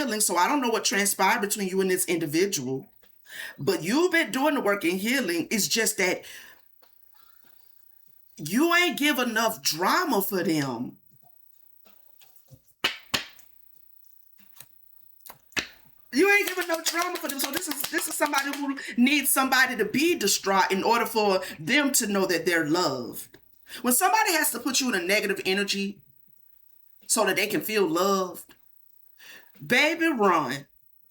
healing, so I don't know what transpired between you and this individual, but you've been doing the work in healing. It's just that you ain't give enough drama for them. You ain't giving enough drama for them. So this is somebody who needs somebody to be distraught in order for them to know that they're loved. When somebody has to put you in a negative energy so that they can feel loved, baby, run.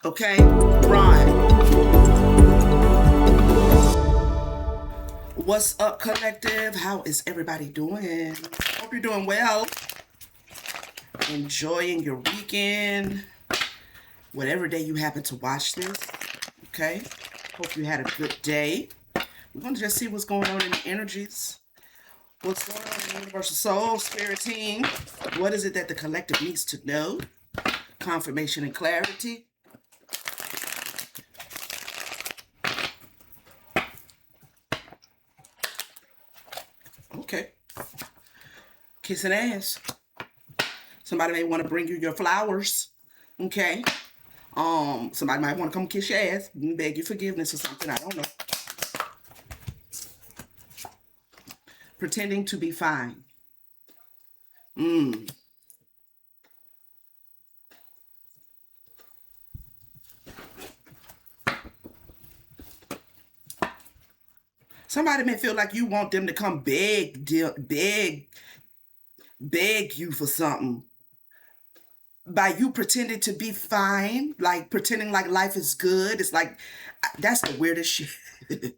Okay? Run. What's up, collective? How is everybody doing? Hope you're doing well. Enjoying your weekend. Whatever day you happen to watch this. Okay? Hope you had a good day. We're going to just see what's going on in the energies. What's going on in the universal soul, spirit team? What is it that the collective needs to know? Confirmation and clarity. Okay. Kissing ass. Somebody may want to bring you your flowers. Okay. Somebody might want to come kiss your ass and beg you forgiveness or something. I don't know. Pretending to be fine. Somebody may feel like you want them to come beg you for something. By you pretending to be fine, like pretending like life is good. It's like, that's the weirdest shit.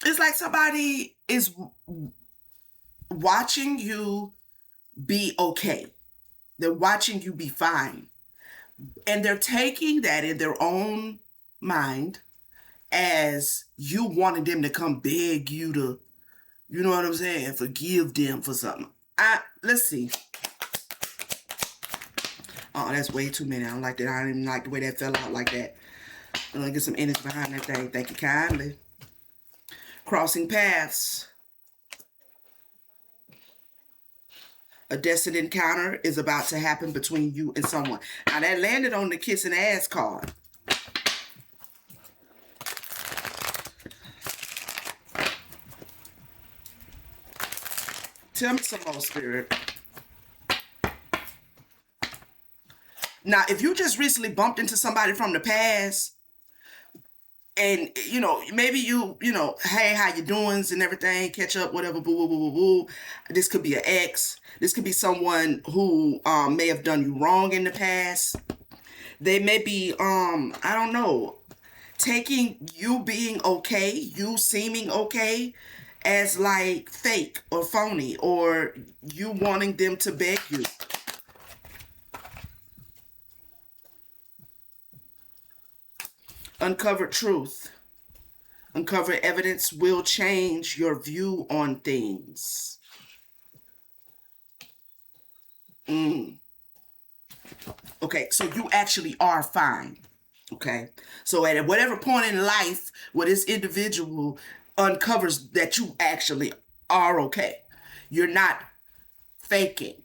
It's like somebody is watching you be okay. They're watching you be fine. And they're taking that in their own mind as you wanting them to come beg you to, you know what I'm saying, forgive them for something. Let's see. Oh, that's way too many. I don't like that. I didn't even like the way that fell out like that. I'm gonna get some energy behind that thing. Thank you kindly. Crossing paths. A destined encounter is about to happen between you and someone. Now that landed on the kissing ass card. Tell me some more, spirit. Now, if you just recently bumped into somebody from the past, and, you know, maybe hey, how you doing and everything, catch up, whatever, boo, boo, boo, boo, boo. This could be an ex. This could be someone who may have done you wrong in the past. They may be, I don't know, taking you being okay, you seeming okay, as like fake or phony, or you wanting them to beg you. Uncovered truth. Uncovered evidence will change your view on things. Okay, so you actually are fine. Okay, so at whatever point in life where this individual uncovers that you actually are okay, you're not faking,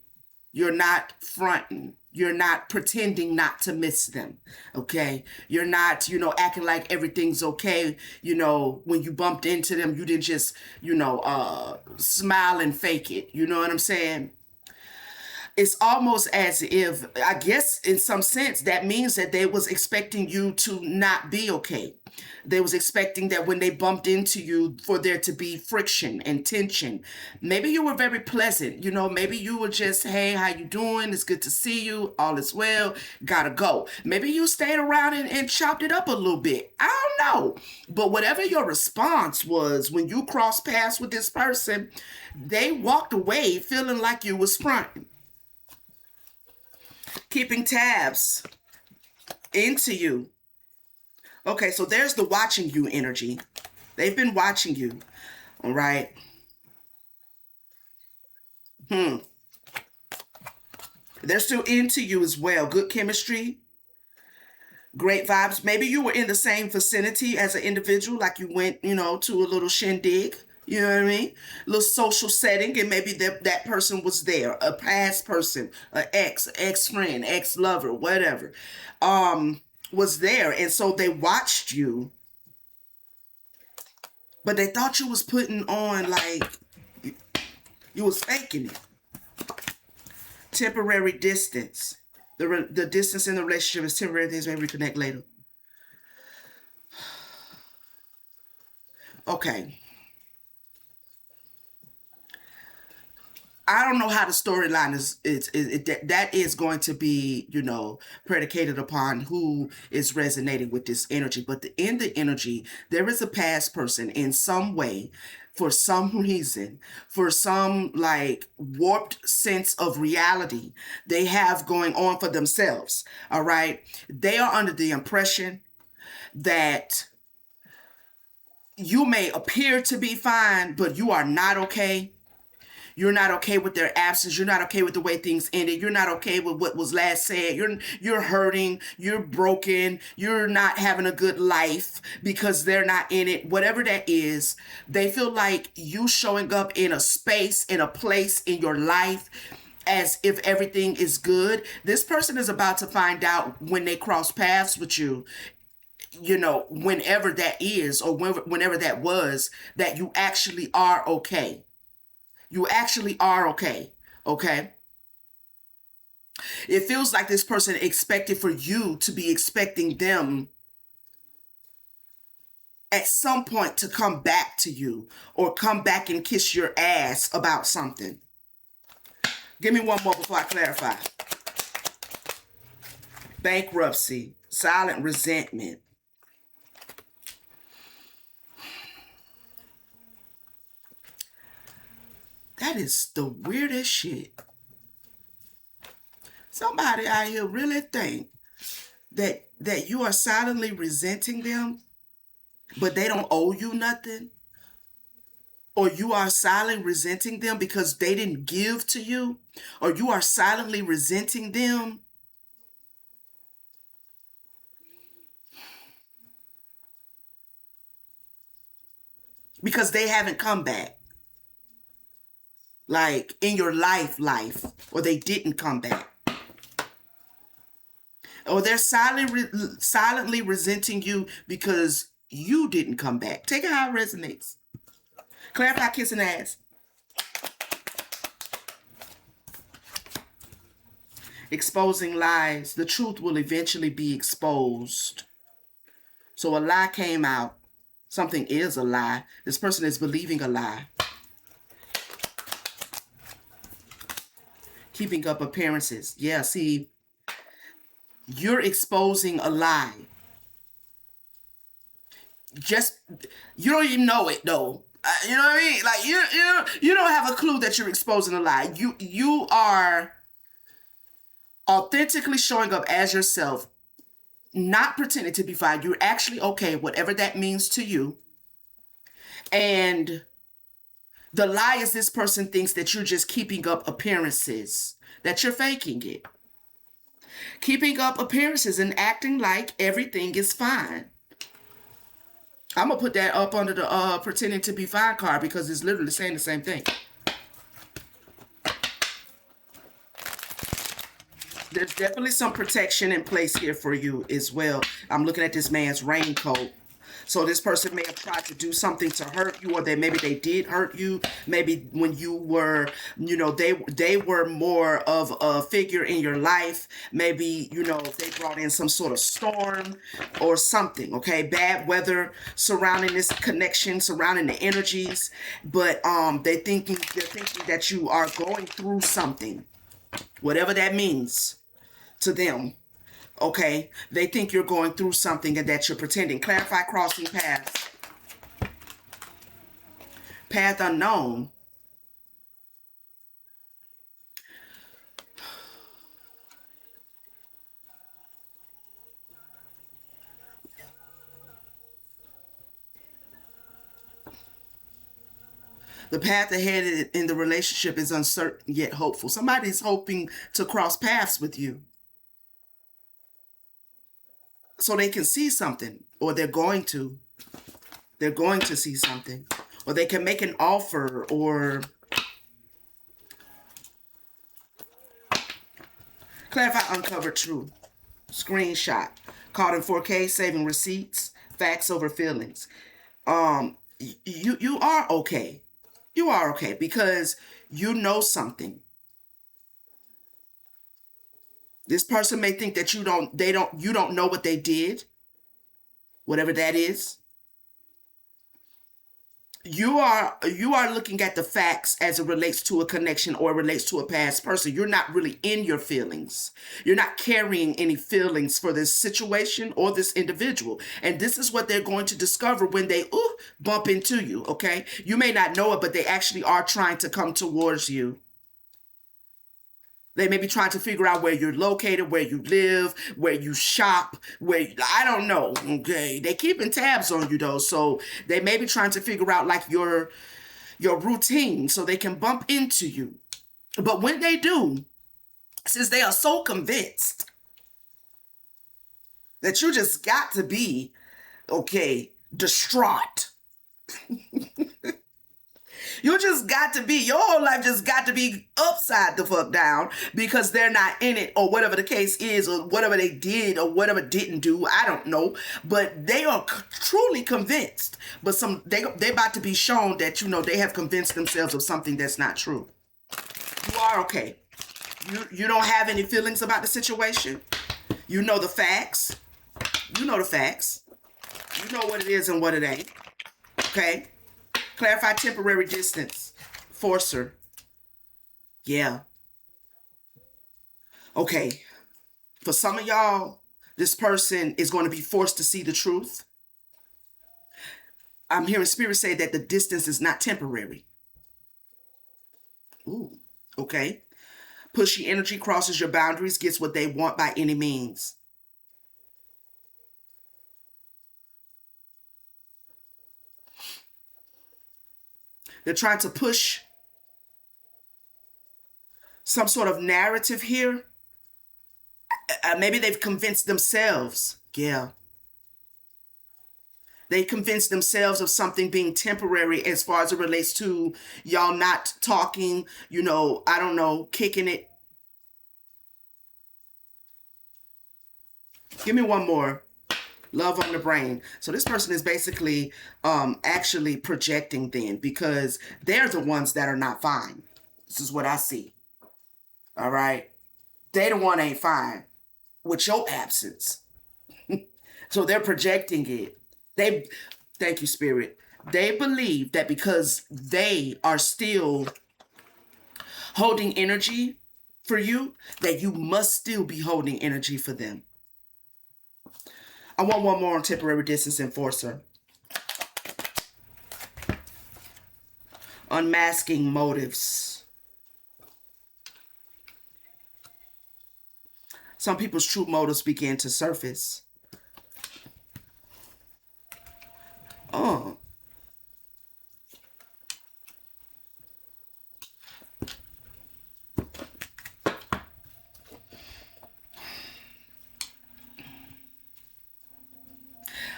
you're not fronting, you're not pretending not to miss them. Okay, you're not, acting like everything's okay. When you bumped into them, you didn't just, smile and fake it. You know what I'm saying? It's almost as if, I guess in some sense, that means that they was expecting you to not be okay. They was expecting that when they bumped into you for there to be friction and tension. Maybe you were very pleasant. Maybe you were just, hey, how you doing? It's good to see you. All is well. Gotta go. Maybe you stayed around and chopped it up a little bit. I don't know. But whatever your response was when you crossed paths with this person, they walked away feeling like you was fronting. Keeping tabs into you. Okay, so there's the watching you energy. They've been watching you. All right. They're still into you as well. Good chemistry. Great vibes. Maybe you were in the same vicinity as an individual, like you went, to a little shindig. You know what I mean? Little social setting, and maybe that person was there, a past person, an ex friend, ex lover, whatever, was there, and so they watched you, but they thought you was putting on like you was faking it. Temporary distance. The distance in the relationship is temporary. Things may reconnect later. Okay. I don't know how the storyline that is going to be, predicated upon who is resonating with this energy. But in the energy, there is a past person in some way, for some reason, for some like warped sense of reality they have going on for themselves. All right. They are under the impression that you may appear to be fine, but you are not okay. You're not okay with their absence. You're not okay with the way things ended. You're not okay with what was last said. You're hurting. You're broken. You're not having a good life because they're not in it. Whatever that is, they feel like you showing up in a space, in a place in your life as if everything is good. This person is about to find out when they cross paths with you, whenever that is, or whenever that was, that you actually are okay. You actually are okay. Okay. It feels like this person expected for you to be expecting them at some point to come back to you or come back and kiss your ass about something. Give me one more before I clarify. Bankruptcy, silent resentment. That is the weirdest shit. Somebody out here really think that you are silently resenting them, but they don't owe you nothing. Or you are silently resenting them because they didn't give to you. Or you are silently resenting them because they haven't come back. Like in your life, or they didn't come back. Or they're silently resenting you because you didn't come back. Take it how it resonates. Clarify kissing ass. Exposing lies. The truth will eventually be exposed. So a lie came out. Something is a lie. This person is believing a lie. Keeping up appearances. Yeah, see, you're exposing a lie. Just, you don't even know it though. You know what I mean? Like you don't have a clue that you're exposing a lie. You are authentically showing up as yourself, not pretending to be fine. You're actually okay, whatever that means to you. And the lie is this person thinks that you're just keeping up appearances, that you're faking it. Keeping up appearances and acting like everything is fine. I'm going to put that up under the pretending to be fine card because it's literally saying the same thing. There's definitely some protection in place here for you as well. I'm looking at this man's raincoat. So this person may have tried to do something to hurt you, or maybe they did hurt you. Maybe when you were, they were more of a figure in your life. Maybe, they brought in some sort of storm or something, okay? Bad weather surrounding this connection, surrounding the energies. But they're thinking that you are going through something, whatever that means to them. Okay, they think you're going through something and that you're pretending. Clarify crossing paths. Path unknown. The path ahead in the relationship is uncertain yet hopeful. Somebody's hoping to cross paths with you so they can see something, or they're going to see something, or they can make an offer, or clarify uncovered truth. Screenshot. Caught in 4K, saving receipts, facts over feelings. You are okay. You are okay because you know something. This person may think that you don't know what they did, whatever that is. You are looking at the facts as it relates to a connection or relates to a past person. You're not really in your feelings. You're not carrying any feelings for this situation or this individual. And this is what they're going to discover when they bump into you, okay? You may not know it, but they actually are trying to come towards you. They may be trying to figure out where you're located, where you live, where you shop, I don't know, okay? They keeping tabs on you though, so they may be trying to figure out like your routine so they can bump into you. But when they do, since they are so convinced that you just got to be, okay, distraught. You just got to be, your whole life just got to be upside the fuck down because they're not in it or whatever the case is or whatever they did or whatever didn't do. I don't know. But they are truly convinced. But they about to be shown that, they have convinced themselves of something that's not true. You are okay. You don't have any feelings about the situation. You know the facts. You know the facts. You know what it is and what it ain't. Okay? Clarify temporary distance. Forcer. Yeah. Okay. For some of y'all, this person is going to be forced to see the truth. I'm hearing Spirit say that the distance is not temporary. Ooh. Okay. Pushy energy crosses your boundaries, gets what they want by any means. They're trying to push some sort of narrative here. Maybe they've convinced themselves. Yeah. They convinced themselves of something being temporary as far as it relates to y'all not talking, I don't know, kicking it. Give me one more. Love on the brain. So this person is basically actually projecting then because they're the ones that are not fine. This is what I see. All right. They the one ain't fine with your absence. So they're projecting it. Thank you, Spirit. They believe that because they are still holding energy for you, that you must still be holding energy for them. I want one more on temporary distance enforcer. Unmasking motives. Some people's true motives begin to surface.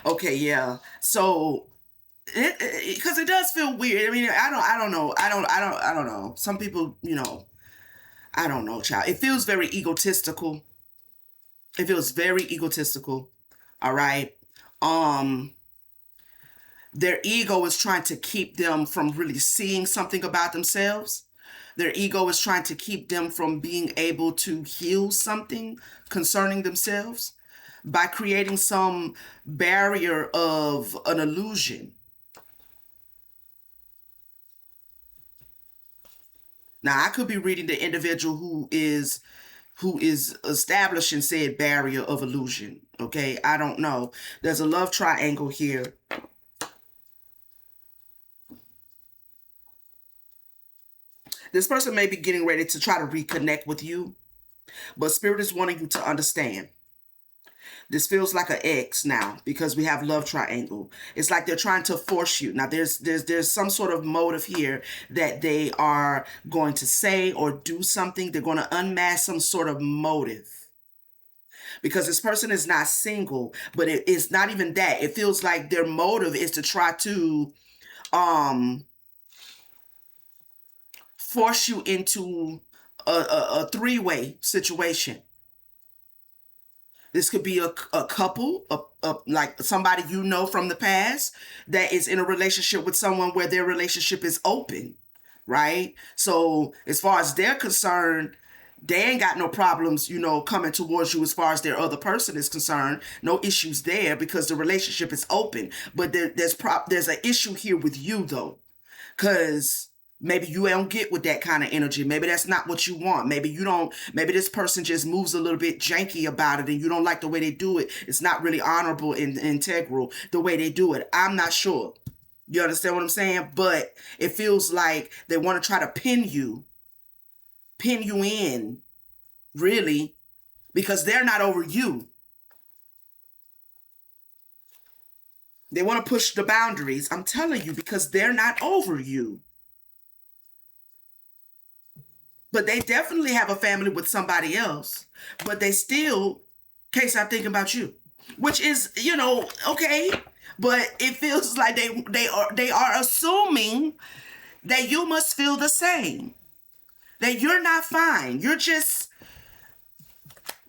Okay, yeah. So because it does feel weird. I mean, I don't know. I don't know. Some people, I don't know, child. It feels very egotistical. It feels very egotistical. All right. Their ego is trying to keep them from really seeing something about themselves. Their ego is trying to keep them from being able to heal something concerning themselves by creating some barrier of an illusion. Now, I could be reading the individual who is establishing said barrier of illusion. Okay, I don't know. There's a love triangle here. This person may be getting ready to try to reconnect with you, but Spirit is wanting you to understand. This feels like an X now because we have love triangle. It's like they're trying to force you. Now there's some sort of motive here that they are going to say or do something. They're going to unmask some sort of motive. Because this person is not single, but it's not even that. It feels like their motive is to try to um force you into a three-way situation. This could be a couple, like somebody you know from the past that is in a relationship with someone where their relationship is open, right? So as far as they're concerned, they ain't got no problems, coming towards you as far as their other person is concerned. No issues there because the relationship is open. But there's an issue here with you though, because maybe you don't get with that kind of energy. Maybe that's not what you want. Maybe this person just moves a little bit janky about it and you don't like the way they do it. It's not really honorable and integral the way they do it. I'm not sure. You understand what I'm saying? But it feels like they want to try to pin you in, really, because they're not over you. They want to push the boundaries. I'm telling you, because they're not over you. But they definitely have a family with somebody else. But they still can't stop thinking about you. Which is, okay. But it feels like they are assuming that you must feel the same. That you're not fine. You're just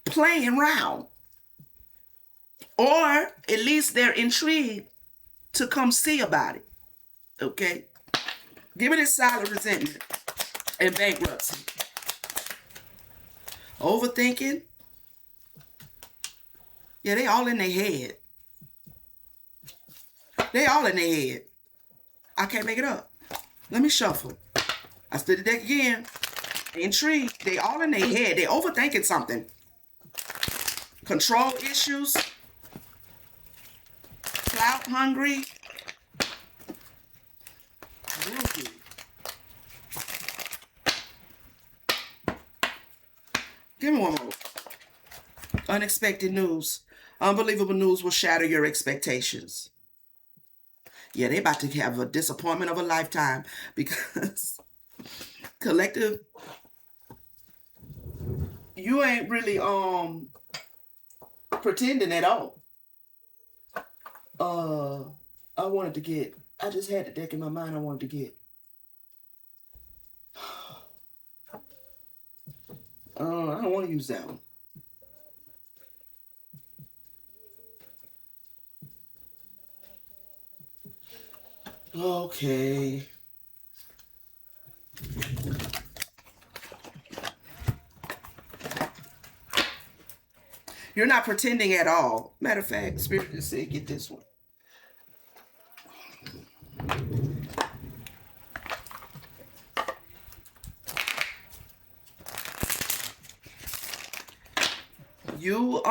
playing around. Or at least they're intrigued to come see about it. Okay? Give me this silent resentment and bankruptcy. Overthinking. Yeah, they all in their head. They all in their head. I can't make it up. Let me shuffle. I split the deck again. Intrigued. They all in their head. They overthinking something. Control issues. Clout hungry. Groovy. Give me one more. Unexpected news. Unbelievable news will shatter your expectations. Yeah, they about to have a disappointment of a lifetime because collective, you ain't really pretending at all. I just had the deck in my mind I wanted to get. I don't want to use that one. Okay. You're not pretending at all. Matter of fact, Spirit just said, get this one. You,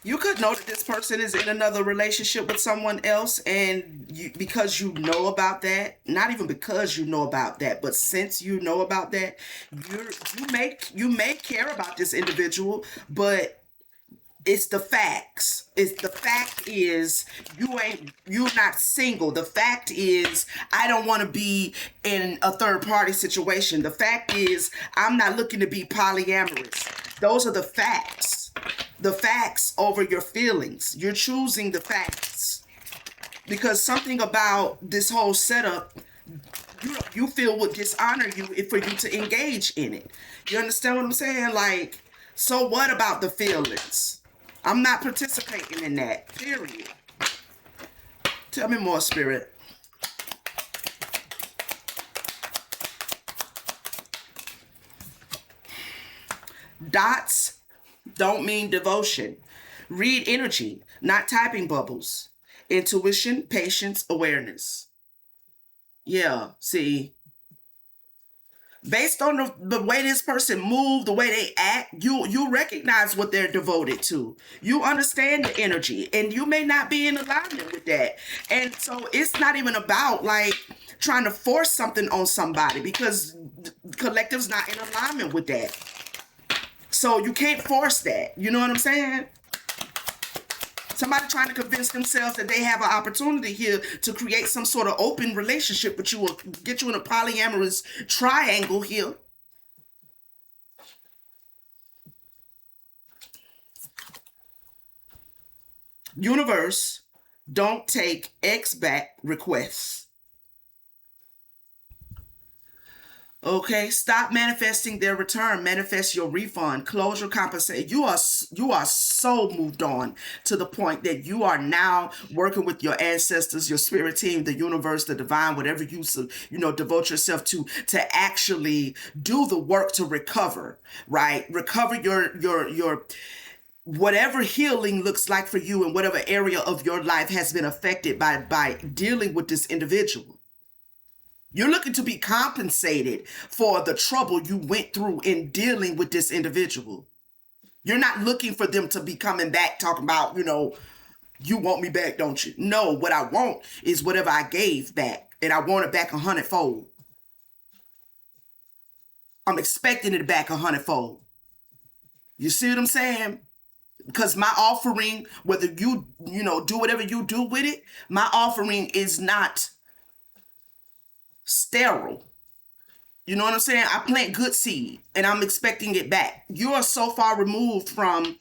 you could know that this person is in another relationship with someone else, and because you know about that, not even because you know about that, but since you know about that, you may care about this individual, but it's the facts. The fact is you're not single. The fact is I don't want to be in a third party situation. The fact is I'm not looking to be polyamorous. Those are the facts. The facts over your feelings. You're choosing the facts. Because something about this whole setup you feel would dishonor you for you to engage in it. You understand what I'm saying? Like, so what about the feelings? I'm not participating in that, period. Tell me more, Spirit. Dots don't mean devotion. Read energy, not typing bubbles. Intuition, patience, awareness. Yeah, see. Based on the way this person move, the way they act, you recognize what they're devoted to. You understand the energy, and you may not be in alignment with that. And so it's not even about like trying to force something on somebody, because collective's not in alignment with that. So you can't force that. You know what I'm saying? Somebody trying to convince themselves that they have an opportunity here to create some sort of open relationship with you or get you in a polyamorous triangle here. Universe, don't take X back requests. Okay, stop manifesting their return. Manifest your refund. Close your compensation. You are so moved on to the point that you are now working with your ancestors, your spirit team, the universe, the divine, whatever you devote yourself to actually do the work to recover. Right, recover your whatever healing looks like for you in whatever area of your life has been affected by dealing with this individual. You're looking to be compensated for the trouble you went through in dealing with this individual. You're not looking for them to be coming back talking about, you want me back, don't you? No, what I want is whatever I gave back, and I want it back 100-fold. I'm expecting it back 100-fold. You see what I'm saying? Because my offering, whether you do whatever you do with it, my offering is not sterile. You know what I'm saying? I plant good seed and I'm expecting it back. You are so far removed from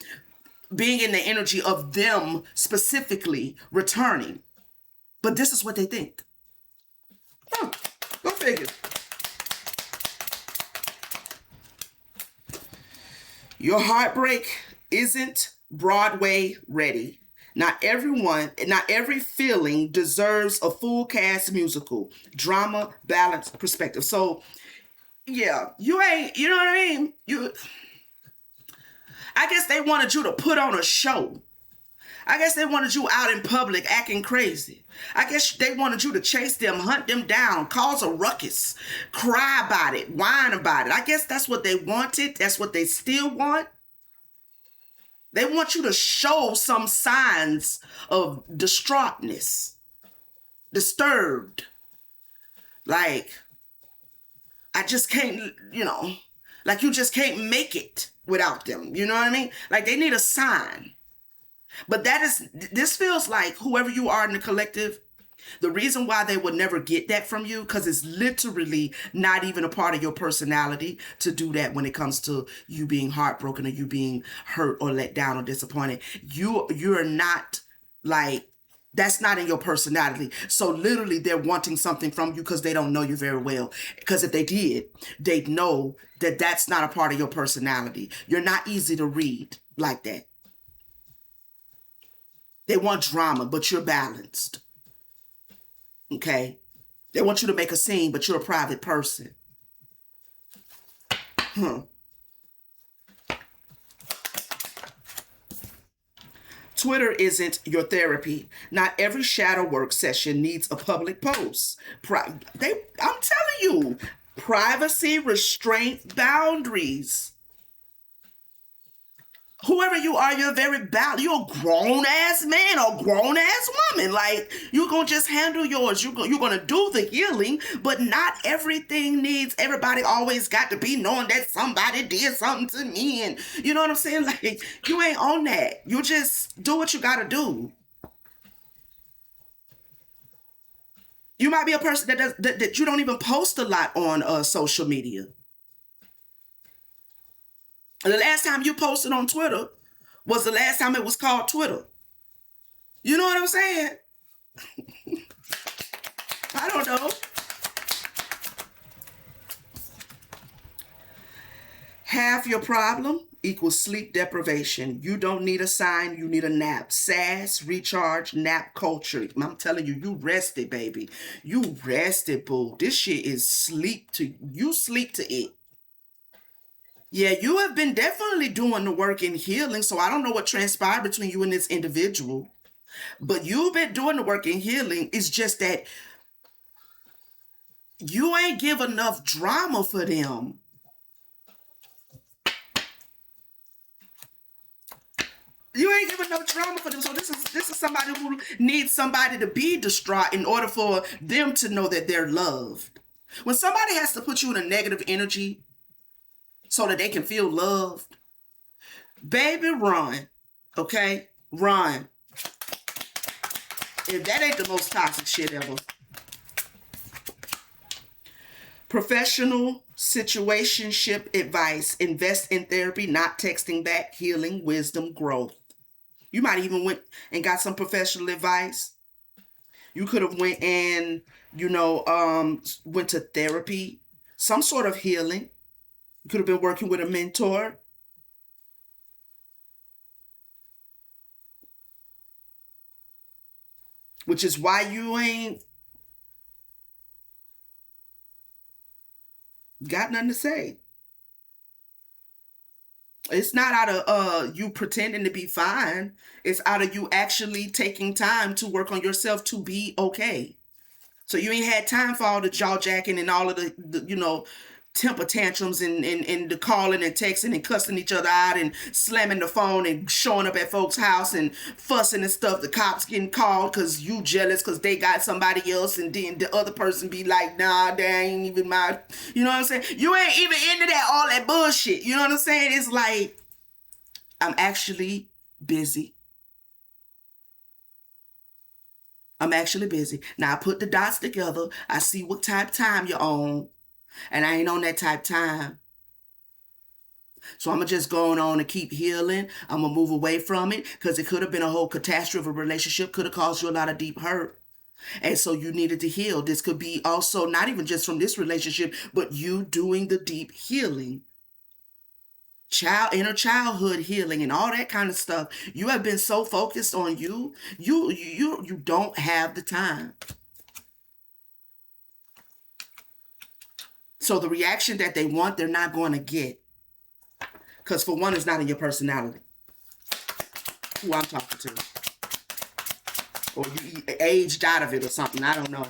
being in the energy of them specifically returning. But this is what they think. Go figure. Your heartbreak isn't Broadway ready. Not every feeling deserves a full cast musical. Drama, balance, perspective. So, yeah, you ain't, you know what I mean? I guess they wanted you to put on a show. I guess they wanted you out in public acting crazy. I guess they wanted you to chase them, hunt them down, cause a ruckus, cry about it, whine about it. I guess that's what they wanted. That's what they still want. They want you to show some signs of distraughtness, disturbed. Like, I just can't, like you just can't make it without them. You know what I mean? Like they need a sign. But this feels like whoever you are in the collective, the reason why they would never get that from you, because it's literally not even a part of your personality to do that when it comes to you being heartbroken or you being hurt or let down or disappointed. You're not like, that's not in your personality. So literally they're wanting something from you because they don't know you very well. Because if they did, they'd know that that's not a part of your personality. You're not easy to read like that. They want drama, but you're balanced. Okay? They want you to make a scene, but you're a private person. Twitter isn't your therapy. Not every shadow work session needs a public post. I'm telling you, privacy, restraint, boundaries. Whoever you are, you're you're a grown-ass man or grown-ass woman. Like, you're going to just handle yours. You're going to do the healing, but not everything needs, everybody always got to be knowing that somebody did something to me. And you know what I'm saying? Like, you ain't on that. You just do what you got to do. You might be a person that you don't even post a lot on social media. The last time you posted on Twitter was the last time it was called Twitter. You know what I'm saying? I don't know. Half your problem equals sleep deprivation. You don't need a sign, you need a nap. SAS, recharge, nap culture. I'm telling you, you rested, baby. You rested, boo. This shit is sleep to it. Yeah, you have been definitely doing the work in healing, so I don't know what transpired between you and this individual, but you've been doing the work in healing. It's just that you ain't give enough drama for them. You ain't giving enough drama for them. So this is somebody who needs somebody to be distraught in order for them to know that they're loved. When somebody has to put you in a negative energy so that they can feel loved, baby, run. Okay? Run. If that ain't the most toxic shit ever. Professional situationship advice. Invest in therapy, not texting back, healing, wisdom, growth. You might even went and got some professional advice. You could have went and, went to therapy, some sort of healing. You could have been working with a mentor. Which is why you ain't got nothing to say. It's not out of you pretending to be fine. It's out of you actually taking time to work on yourself to be okay. So you ain't had time for all the jaw jacking and all of the temper tantrums and the calling and texting and cussing each other out and slamming the phone and showing up at folks' house and fussing and stuff. The cops getting called because you jealous because they got somebody else, and then the other person be like, nah, they ain't even my, you know what I'm saying? You ain't even into all that bullshit. You know what I'm saying? It's like, I'm actually busy. I'm actually busy. Now I put the dots together. I see what type of time you're on. And I ain't on that type of time. So I'm going to just go on and keep healing. I'm going to move away from it because it could have been a whole catastrophe of a relationship. Could have caused you a lot of deep hurt. And so you needed to heal. This could be also not even just from this relationship, but you doing the deep healing. Inner childhood healing and all that kind of stuff. You have been so focused on you don't have the time. So the reaction that they want, they're not going to get. Because for one, it's not in your personality. Who I'm talking to. Or you aged out of it or something. I don't know.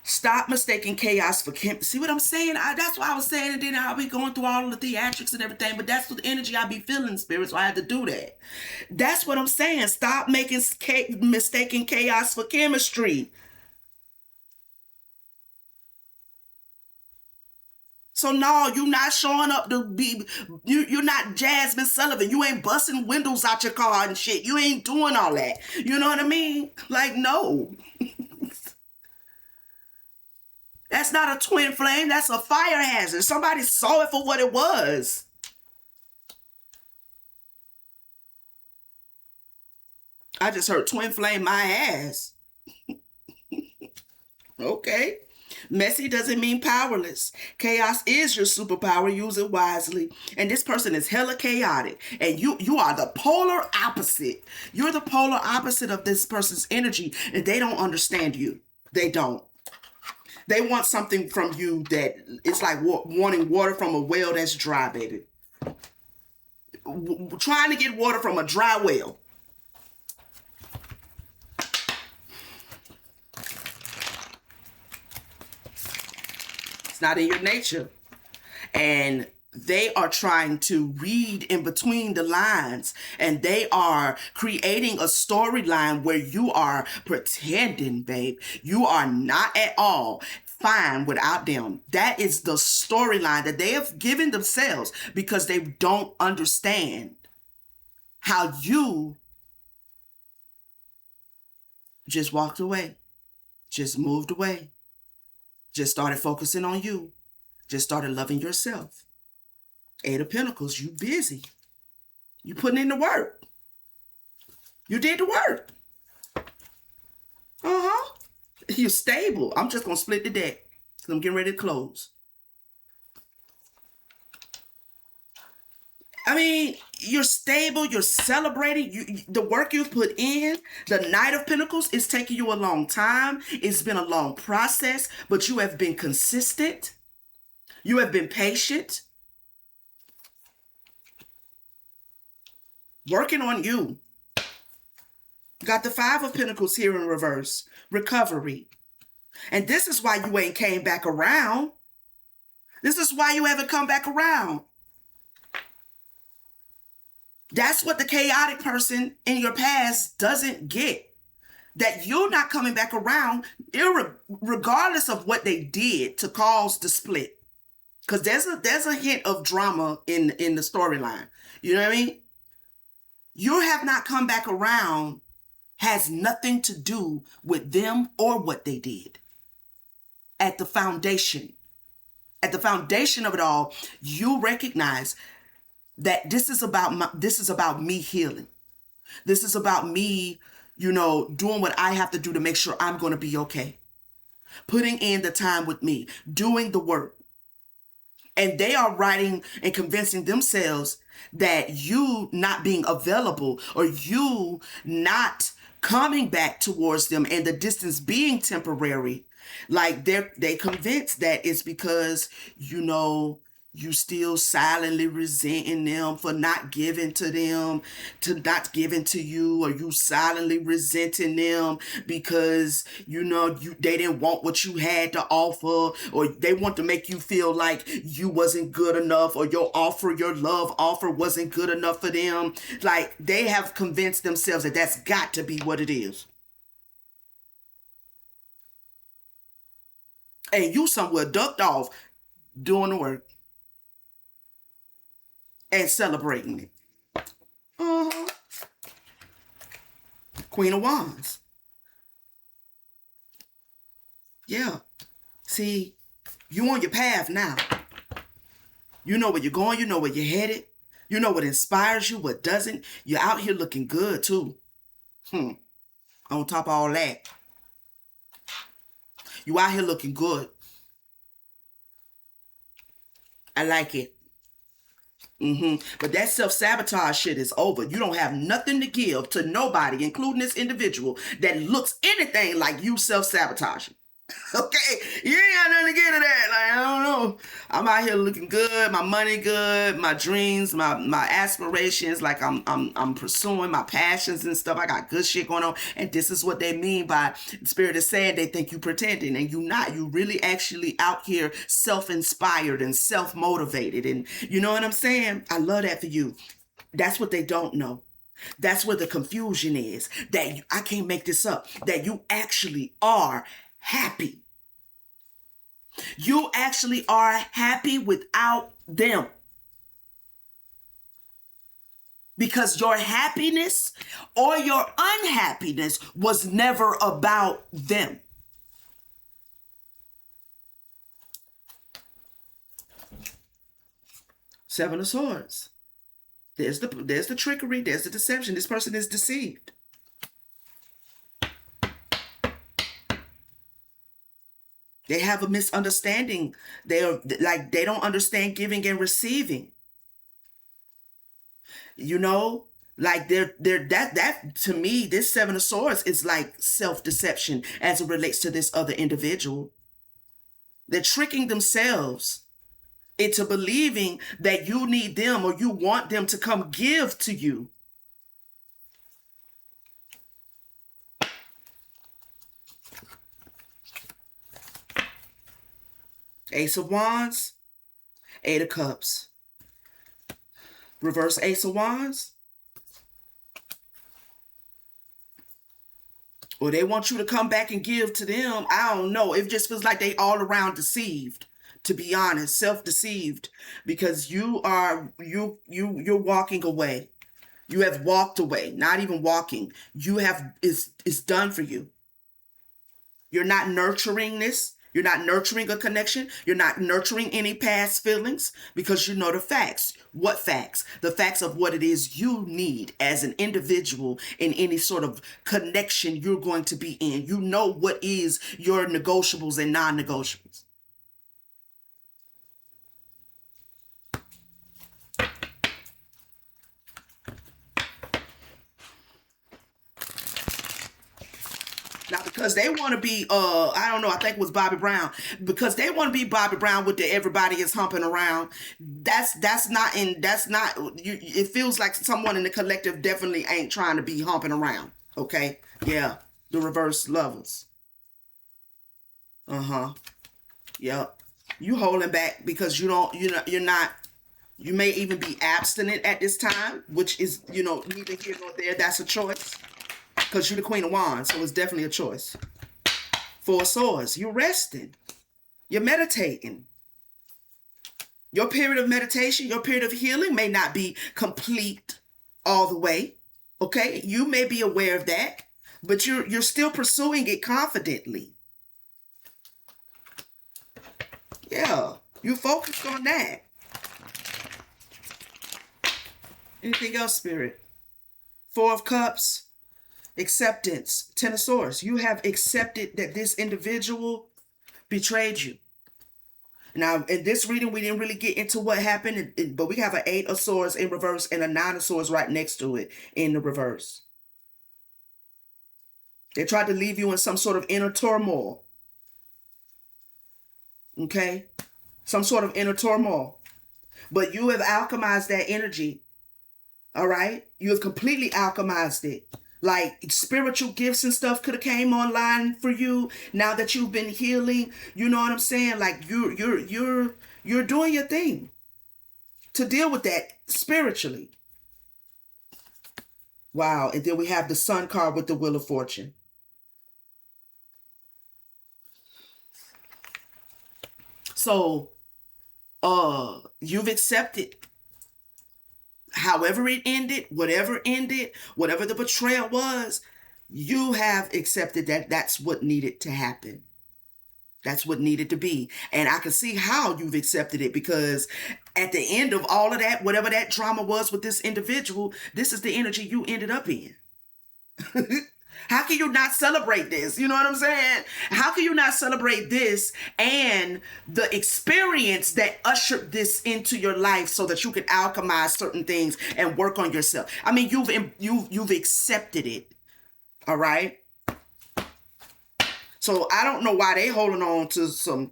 Stop mistaking chaos for chemistry. See what I'm saying? That's why I was saying, and then I'll be going through all of the theatrics and everything, but that's the energy I be feeling, spirit, so I had to do that. That's what I'm saying. Stop mistaking chaos for chemistry. So no, you not showing up to be, you're not Jasmine Sullivan. You ain't busting windows out your car and shit. You ain't doing all that. You know what I mean? Like, no. That's not a twin flame. That's a fire hazard. Somebody saw it for what it was. I just heard twin flame my ass. Okay. Messy doesn't mean powerless. Chaos is your superpower. Use it wisely. And this person is hella chaotic. And you are the polar opposite. You're the polar opposite of this person's energy. And they don't understand you. They don't. They want something from you that it's like wanting water from a well that's dry, baby. Trying to get water from a dry well. It's not in your nature. And they are trying to read in between the lines, and they are creating a storyline where you are pretending, babe. You are not at all fine without them. That is the storyline that they have given themselves because they don't understand how you just walked away, just moved away, just started focusing on you, just started loving yourself. Eight of Pentacles, you busy. You putting in the work. You did the work. Uh-huh. You're stable. I'm just going to split the deck. I'm getting ready to close. I mean, you're stable. You're celebrating. The work you've put in, the Knight of Pentacles, is taking you a long time. It's been a long process, but you have been consistent. You have been patient. Working on you. Got the Five of Pentacles here in reverse. Recovery. And this is why you ain't came back around. This is why you haven't come back around. That's what the chaotic person in your past doesn't get. That you're not coming back around regardless of what they did to cause the split. Because there's a hint of drama in the storyline. You know what I mean? You have not come back around has nothing to do with them or what they did. At the foundation of it all, you recognize that this is about me healing. This is about me, doing what I have to do to make sure I'm going to be okay. Putting in the time with me, doing the work. And they are writing and convincing themselves that you not being available or you not coming back towards them and the distance being temporary, like they convinced that it's because, you still silently resenting them for not giving to them, to not giving to you, or you silently resenting them because, they didn't want what you had to offer, or they want to make you feel like you wasn't good enough, or your love offer wasn't good enough for them. Like, they have convinced themselves that that's got to be what it is. And you somewhere ducked off doing the work and celebrating it. Uh-huh. Queen of Wands. Yeah. See, you on your path now. You know where you're going. You know where you're headed. You know what inspires you, what doesn't. You're out here looking good, too. On top of all that, you out here looking good. I like it. But that self-sabotage shit is over. You don't have nothing to give to nobody, including this individual, that looks anything like you self-sabotaging. Okay? You ain't got nothing to give to that. Like, I don't know. I'm out here looking good, my money good, my dreams, my aspirations, like I'm pursuing my passions and stuff. I got good shit going on. And this is what they mean by Spirit is saying they think you pretending, and you not. You really actually out here self-inspired and self-motivated. And you know what I'm saying? I love that for you. That's what they don't know. That's where the confusion is. That I can't make this up. That you actually are happy. You actually are happy without them. Because your happiness or your unhappiness was never about them. Seven of Swords. There's the trickery, there's the deception. This person is deceived. They have a misunderstanding. They don't understand giving and receiving. Like that to me, this Seven of Swords is like self-deception as it relates to this other individual. They're tricking themselves into believing that you need them or you want them to come give to you. Ace of Wands, Eight of Cups. Reverse Ace of Wands. Or they want you to come back and give to them. I don't know. It just feels like they all around deceived, to be honest, self-deceived, because you're walking away. You have walked away, not even walking. It's done for you. You're not nurturing this. You're not nurturing a connection. You're not nurturing any past feelings because you know the facts. What facts? The facts of what it is you need as an individual in any sort of connection you're going to be in. You know what is your negotiables and non-negotiables. Now, because they want to be, I don't know, I think it was Bobby Brown. Because they want to be Bobby Brown with the everybody is humping around. It feels like someone in the collective definitely ain't trying to be humping around. Okay? Yeah. The reverse lovers. Yep. You holding back because you're not, you may even be abstinent at this time, which is, neither here nor there. That's a choice. Because you're the Queen of Wands, so it's definitely a choice. Four of Swords, you're resting. You're meditating. Your period of meditation, your period of healing may not be complete all the way. Okay, you may be aware of that, but you're still pursuing it confidently. Yeah, you focused on that. Anything else, Spirit? Four of Cups, acceptance. Ten of Swords. You have accepted that this individual betrayed you. Now, in this reading, we didn't really get into what happened, but we have an Eight of Swords in reverse and a Nine of Swords right next to it in the reverse. They tried to leave you in some sort of inner turmoil. Okay? Some sort of inner turmoil. But you have alchemized that energy. All right? You have completely alchemized it. Like spiritual gifts and stuff could have came online for you now that you've been healing. You know what I'm saying? Like you're doing your thing to deal with that spiritually. Wow. And then we have the Sun card with the Wheel of Fortune. So you've accepted however it ended, whatever the betrayal was, you have accepted that that's what needed to happen. That's what needed to be. And I can see how you've accepted it, because at the end of all of that, whatever that drama was with this individual, this is the energy you ended up in. How can you not celebrate this? You know what I'm saying? How can you not celebrate this and the experience that ushered this into your life so that you can alchemize certain things and work on yourself? I mean, you've accepted it. All right? So I don't know why they holding on to some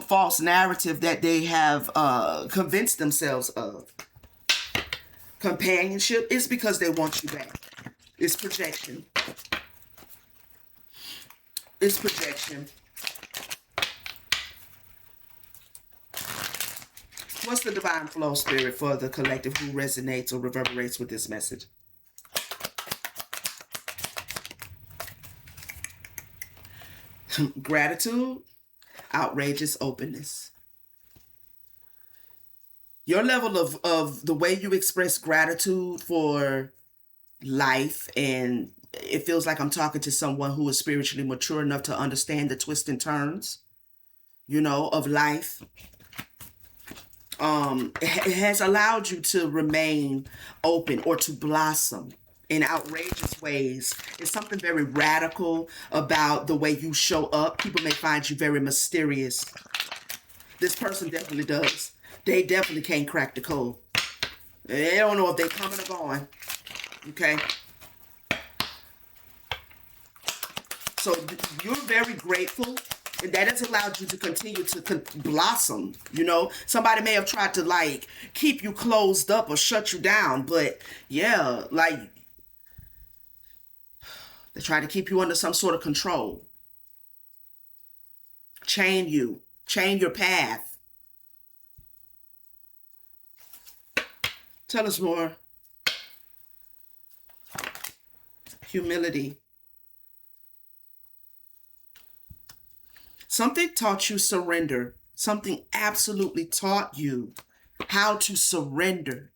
false narrative that they have convinced themselves of. Companionship is because they want you back. It's projection. It's projection. What's the divine flow, Spirit, for the collective who resonates or reverberates with this message? Gratitude, outrageous openness. Your level of the way you express gratitude for life, and it feels like I'm talking to someone who is spiritually mature enough to understand the twists and turns, of life. It has allowed you to remain open or to blossom in outrageous ways. It's something very radical about the way you show up. People may find you very mysterious. This person definitely does. They definitely can't crack the code. They don't know if they're coming or going. Okay? So you're very grateful, and that has allowed you to continue to blossom. Somebody may have tried to keep you closed up or shut you down, but yeah, they try to keep you under some sort of control. Chain your path. Tell us more. Humility. Something taught you surrender. Something absolutely taught you how to surrender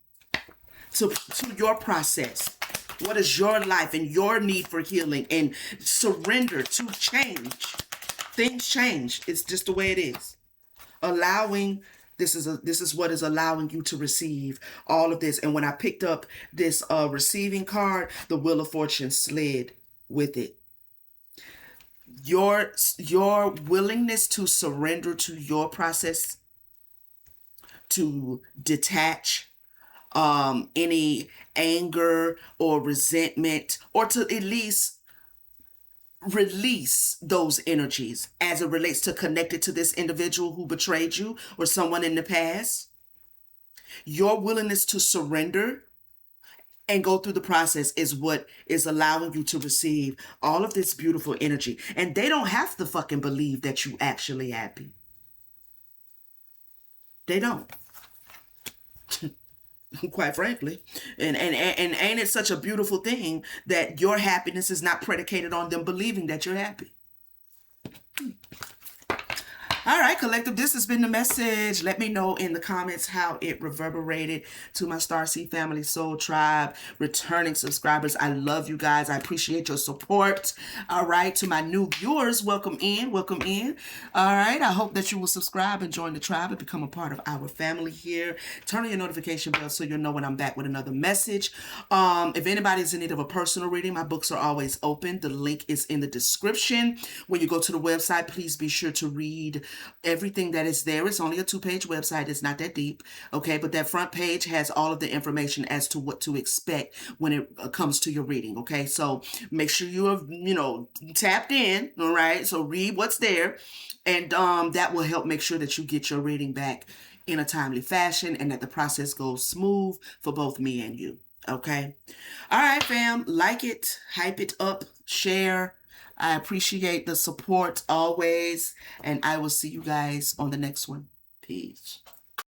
to your process. What is your life and your need for healing, and surrender to change. Things change. It's just the way it is. This is what is allowing you to receive all of this. And when I picked up this receiving card, the Wheel of Fortune slid with it. Your willingness to surrender to your process, to detach any anger or resentment, or to at least release those energies as it relates to connected to this individual who betrayed you or someone in the past. Your willingness to surrender and go through the process is what is allowing you to receive all of this beautiful energy. And they don't have to fucking believe that you actually happy. They don't. Quite frankly. And ain't it such a beautiful thing that your happiness is not predicated on them believing that you're happy? All right, collective, this has been the message. Let me know in the comments how it reverberated to my Starseed family, soul tribe, returning subscribers. I love you guys. I appreciate your support. All right, to my new viewers, welcome in, welcome in. All right, I hope that you will subscribe and join the tribe and become a part of our family here. Turn on your notification bell so you'll know when I'm back with another message. If anybody's in need of a personal reading, my books are always open. The link is in the description. When you go to the website, please be sure to read everything that is there. It's only a 2-page website. It's not that deep. Okay. But that front page has all of the information as to what to expect when it comes to your reading. Okay. So make sure you are, tapped in. All right. So read what's there. And that will help make sure that you get your reading back in a timely fashion and that the process goes smooth for both me and you. Okay. All right, fam. Like it, hype it up, share. I appreciate the support always. And I will see you guys on the next one. Peace.